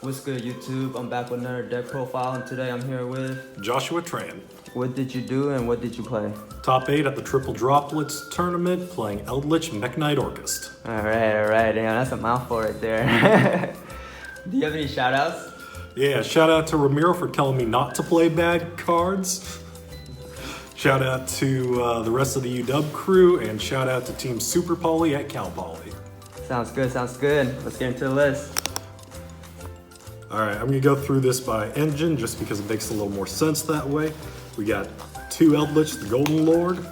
What's good, YouTube? I'm back with another deck profile, and today I'm here with Joshua Tran. What did you do and what did you play? Top 8 at the Triple Droplets tournament, playing Eldlich, Mekk-Knight, Orcust. All right. Damn, that's a mouthful right there. Do you have any shout-outs? Yeah, shout out to Ramiro for telling me not to play bad cards. Shout out to the rest of the UW crew, and shout out to Team Super Poly at Cal Poly. Sounds good. Let's get into the list. Alright, I'm gonna go through this by engine just because it makes a little more sense that way. We got 2 Eldlich, the Golden Lord,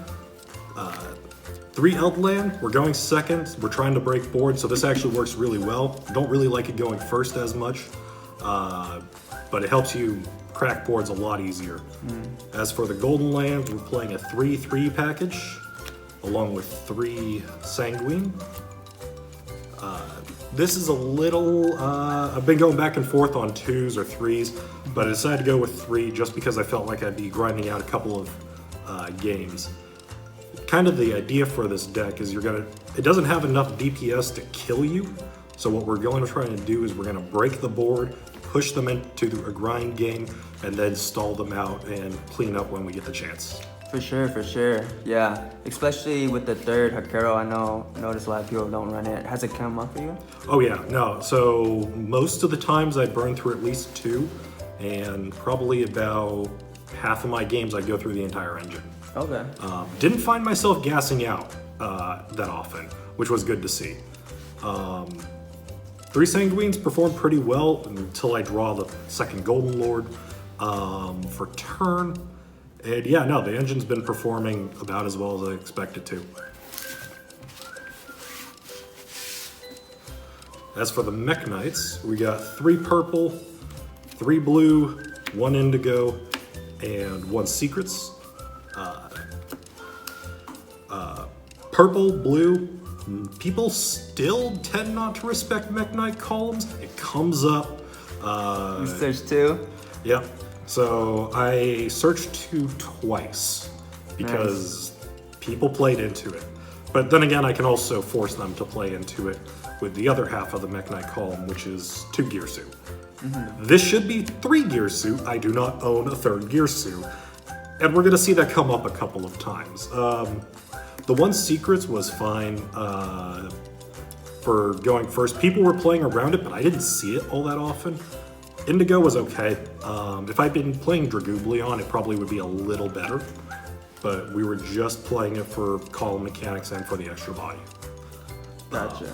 3 Eldland. We're going second. We're trying to break board, so this actually works really well. Don't really like it going first as much, but it helps you crack boards a lot easier. As for the Golden Land, we're playing a 3/3 package, along with 3 Sanguine. This is a little, I've been going back and forth on 2s or 3s, but I decided to go with 3 just because I felt like I'd be grinding out a couple of games. Kind of the idea for this deck is it doesn't have enough DPS to kill you, so what we're going to try to do is we're going to break the board, push them into a grind game, and then stall them out and clean up when we get the chance. For sure. Yeah, especially with the third Hakero, I notice a lot of people don't run it. Has it come up for you? Oh yeah, no. So most of the times I burn through at least 2, and probably about half of my games I go through the entire engine. Okay. Didn't find myself gassing out that often, which was good to see. 3 Sanguines performed pretty well until I draw the second Golden Lord for turn. And yeah, no, the engine's been performing about as well as I expected to. As for the Mekk-Knights, we got 3 purple, 3 blue, 1 indigo, and 1 secrets. Purple, blue, people still tend not to respect Mekk-Knight columns. It comes up. You searched 2? Yep. So I searched 2 twice because people played into it. But then again, I can also force them to play into it with the other half of the Mekk-Knight column, which is 2 Gearsu. This should be 3 Gearsu. I do not own a 3rd Gearsu. And we're gonna see that come up a couple of times. The 1 secrets was fine for going first. People were playing around it, but I didn't see it all that often. Indigo was okay. If I'd been playing Dragoobleon, it probably would be a little better, but we were just playing it for column mechanics and for the extra body. Gotcha.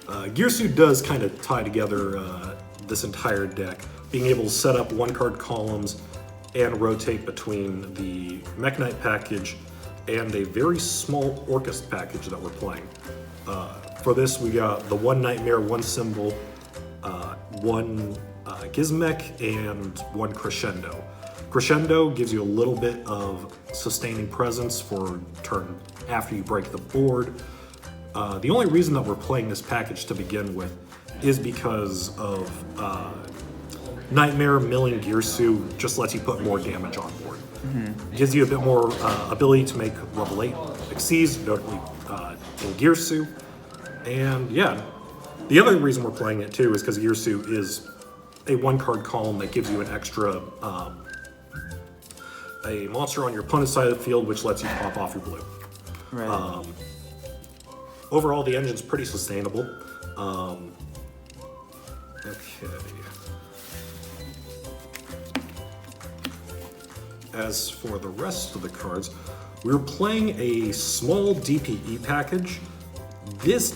Gearsu does kind of tie together this entire deck, being able to set up 1-card columns and rotate between the Mekk-Knight package and a very small Orcust package that we're playing. For this, we got the 1 Nightmare, 1 Symbol, 1 Gizmek, and 1 Crescendo. Crescendo gives you a little bit of sustaining presence for turn after you break the board. The only reason that we're playing this package to begin with is because of Nightmare milling Gearsu just lets you put more damage on board. Gives you a bit more ability to make level 8 Xyz, notably in Gearsu. And yeah, the other reason we're playing it too is because Gearsu is a 1-card column that gives you an extra, a monster on your opponent's side of the field, which lets you pop off your blue. Right. Overall, the engine's pretty sustainable. Okay. As for the rest of the cards, we were playing a small DPE package. This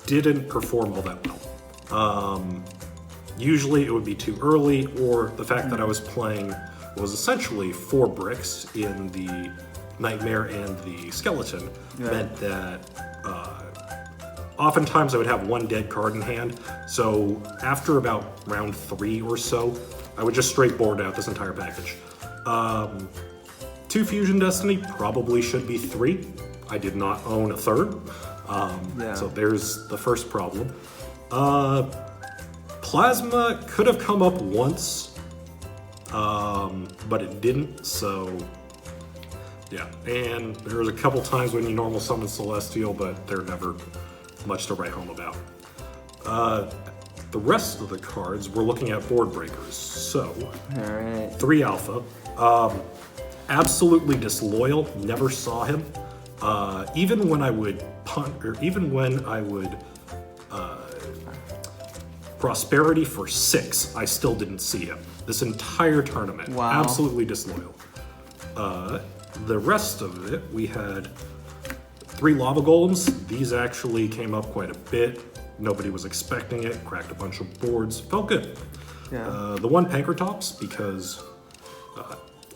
didn't perform all that well. Usually it would be too early, or the fact that I was playing was essentially 4 bricks in the Nightmare and the Skeleton meant that oftentimes I would have 1 dead card in hand. So after about round 3 or so, I would just straight board out this entire package. 2 Fusion Destiny probably should be 3. I did not own a 3rd. So there's the first problem. Plasma could have come up once, but it didn't, so yeah. And there was a couple times when you normal summon Celestial, but they're never much to write home about. The rest of the cards, we're looking at board breakers. So, All right. 3 alpha. Absolutely disloyal, never saw him. Even when I would prosperity for 6, I still didn't see him. This entire tournament. Wow. Absolutely disloyal. The rest of it, we had 3 lava golems. These actually came up quite a bit. Nobody was expecting it. Cracked a bunch of boards. Felt good. Yeah. The 1 Pankratops, because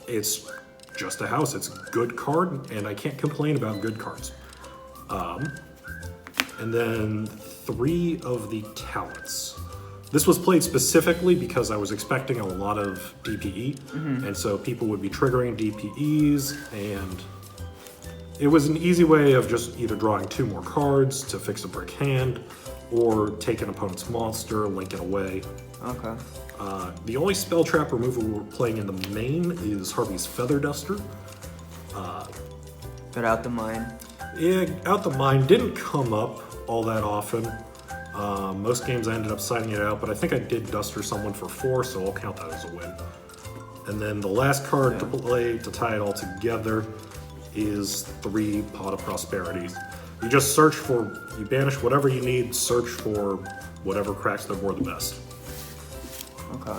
it's just a house. It's a good card, and I can't complain about good cards. And then 3 of the talents. This was played specifically because I was expecting a lot of DPE, and so people would be triggering DPEs, and it was an easy way of just either drawing 2 more cards to fix a brick hand, or take an opponent's monster, link it away. Okay. The only spell trap removal we're playing in the main is Harvey's Feather Duster. But out the mine. Yeah, Out the Mine didn't come up all that often. Most games I ended up signing it out, but I think I did Duster someone for 4, so I'll count that as a win. And then the last card to play to tie it all together is 3 Pot of Prosperities. You just search for, you banish whatever you need, search for whatever cracks the board the best. Okay.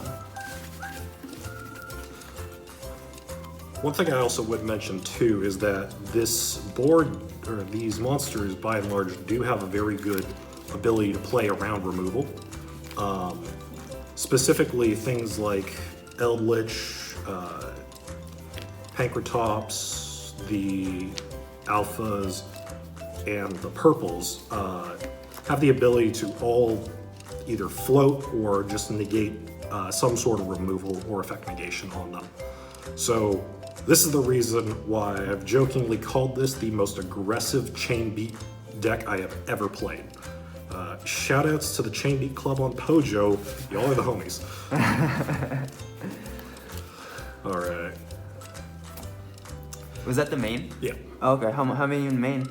One thing I also would mention too is that this board, or these monsters by and large, do have a very good ability to play around removal. Specifically things like Eldlich, Pankratops, the alphas, and the purples have the ability to all either float or just negate some sort of removal or effect negation on them. So this is the reason why I've jokingly called this the most aggressive chain beat deck I have ever played. Shoutouts to the Chain Beat Club on Pojo. Y'all are the homies. All right. Was that the main? Yeah. Okay. How many in main?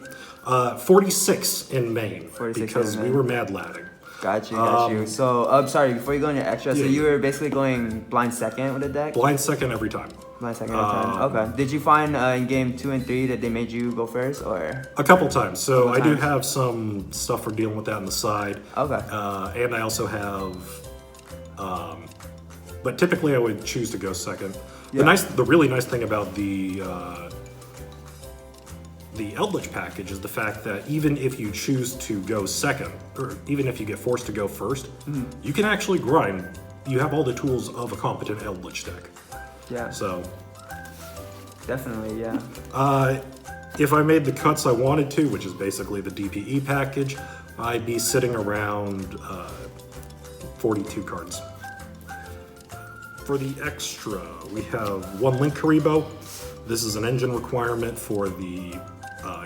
46 in Maine 46 because in we Maine. were mad ladding. Got you. So, sorry, before you go on your extra, so Yeah. you were basically going blind second with the deck? Blind second every time. Blind second every time. Okay. Did you find in game 2 and 3 that they made you go first, or? A couple times. So Couple I do times. have some stuff for dealing with that on the side. Okay. And I also have, but typically I would choose to go second. Yeah. The really nice thing about the Eldlich package is the fact that even if you choose to go second, or even if you get forced to go first, you can actually grind. You have all the tools of a competent Eldlich deck. Yeah. So, Definitely, yeah. if I made the cuts I wanted to, which is basically the DPE package, I'd be sitting around 42 cards. For the extra, we have 1 Link Karibo. This is an engine requirement for the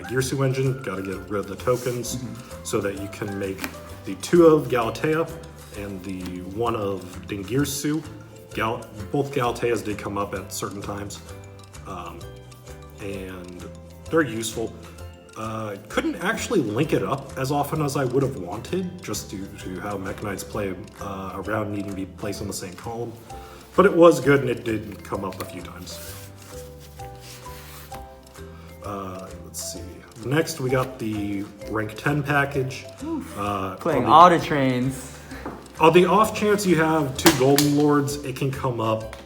Gearsu engine. Got to get rid of the tokens so that you can make the 2 of Galatea and the 1 of Gearsu. Both Galateas did come up at certain times, and they're useful. Couldn't actually link it up as often as I would have wanted, just due to how Mekk-Knights play around needing to be placed on the same column. But it was good, and it did come up a few times. Let's see. Next, we got the rank 10 package. Playing all the trains. On the off chance you have 2 Golden Lords, it can come up.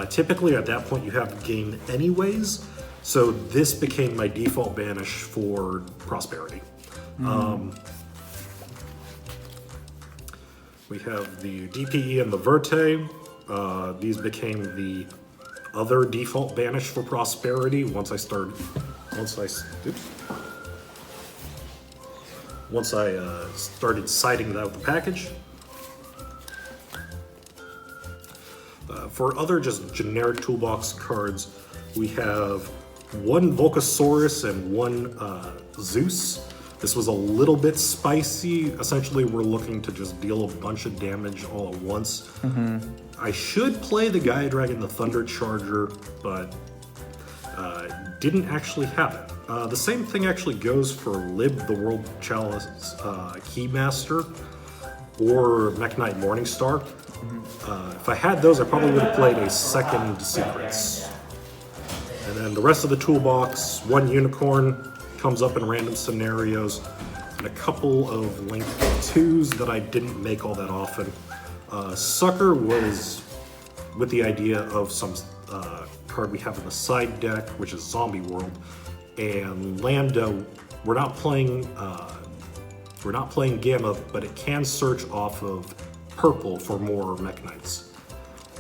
Typically, at that point, you have gain anyways. So this became my default banish for Prosperity. We have the DPE and the Verte. These became the other default banish for Prosperity once I started siding out the package. For other just generic toolbox cards, we have 1 Volcasaurus and 1 Zeus. This was a little bit spicy. Essentially, we're looking to just deal a bunch of damage all at once. I should play the Gaia Dragon, the Thunder Charger, but didn't actually have it. The same thing actually goes for Lib, the World Chalice Keymaster. or Mekk-Knight Morningstar. If I had those, I probably would have played a second Secrets. And then the rest of the toolbox, one Unicorn comes up in random scenarios, and a couple of Link 2s that I didn't make all that often. Sucker was with the idea of some card we have in the side deck, which is Zombie World, and Lando. We're not playing Gamma, but it can search off of purple for more Mekk-Knights.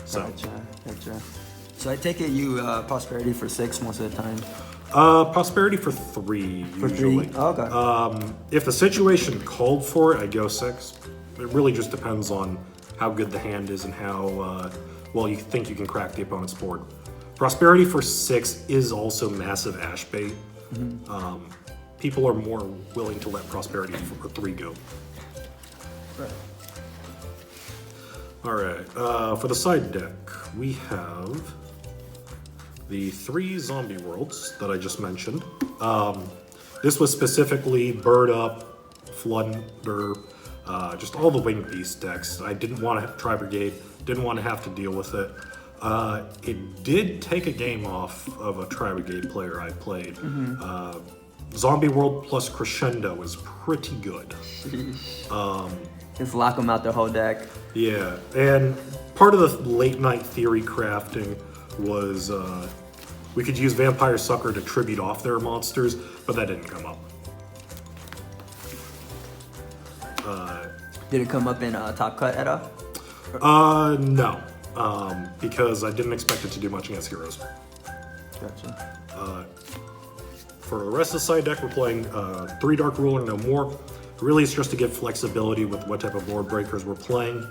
So. Gotcha. So I take it you prosperity for 6 most of the time. Prosperity for 3 For usually. 3? Oh, okay. If the situation called for it, I go 6. It really just depends on how good the hand is and how well you think you can crack the opponent's board. Prosperity for 6 is also massive ash bait. People are more willing to let prosperity for 3 go. Right. All right, for the side deck, we have the 3 zombie worlds that I just mentioned. This was specifically Bird Up, Flunder, just all the Winged Beast decks. I didn't want to have Tri-Brigade, didn't want to have to deal with it. It did take a game off of a Tri-Brigade player I played. Zombie World plus Crescendo is pretty good. Just lock them out the whole deck. Yeah, and part of the late night theory crafting was we could use Vampire Sucker to tribute off their monsters, but that didn't come up. Did it come up in Top Cut at all? No, because I didn't expect it to do much against heroes. Gotcha. For the rest of the side deck, we're playing 3 Dark Ruler, no more. Really, it's just to give flexibility with what type of board breakers we're playing.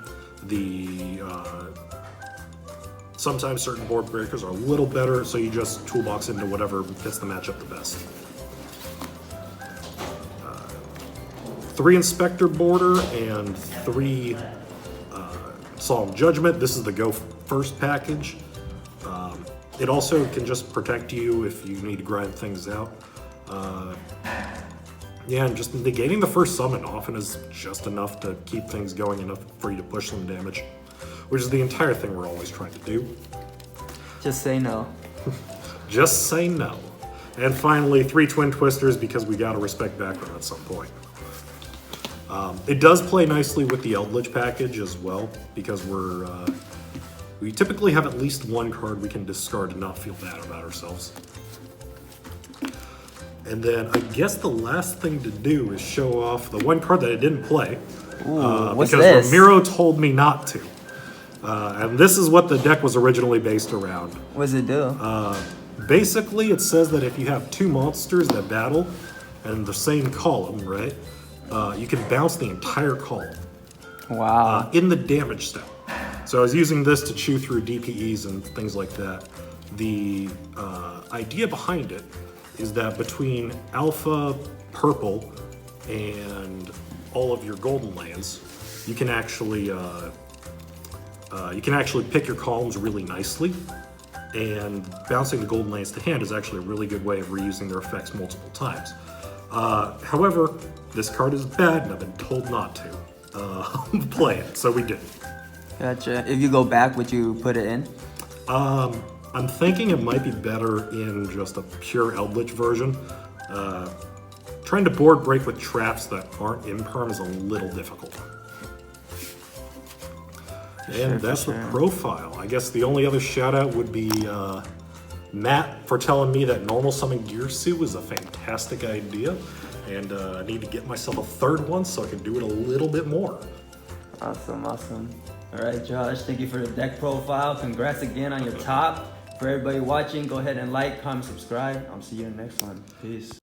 Sometimes certain board breakers are a little better, so you just toolbox into whatever fits the matchup the best. 3 Inspector Border and 3 Solemn Judgment. This is the Go First package. It also can just protect you if you need to grind things out. Yeah, and just negating the first summon often is just enough to keep things going, enough for you to push some damage, which is the entire thing we're always trying to do. Just say no. Just say no. And finally, 3 Twin Twisters, because we gotta respect background at some point. It does play nicely with the Eldlich package as well, because we typically have at least 1 card we can discard and not feel bad about ourselves. And then I guess the last thing to do is show off the 1 card that I didn't play. What's because this? Ramiro told me not to. And this is what the deck was originally based around. What does it do? Basically, it says that if you have 2 monsters that battle in the same column, right, you can bounce the entire column. Wow. In the damage step. So I was using this to chew through DPEs and things like that. The idea behind it is that between Alpha, Purple, and all of your golden lands, you can actually pick your columns really nicely, and bouncing the golden lands to hand is actually a really good way of reusing their effects multiple times. However, this card is bad, and I've been told not to play it, so we didn't. Gotcha. If you go back, would you put it in? I'm thinking it might be better in just a pure Eldlich version. Trying to board break with traps that aren't imperm is a little difficult. And that's the profile. I guess the only other shout out would be Matt for telling me that normal summon Gearsu was a fantastic idea. And I need to get myself a 3rd one so I can do it a little bit more. Awesome. All right, Josh, thank you for the deck profile. Congrats again on your top. For everybody watching, go ahead and like, comment, subscribe. I'll see you in the next one. Peace.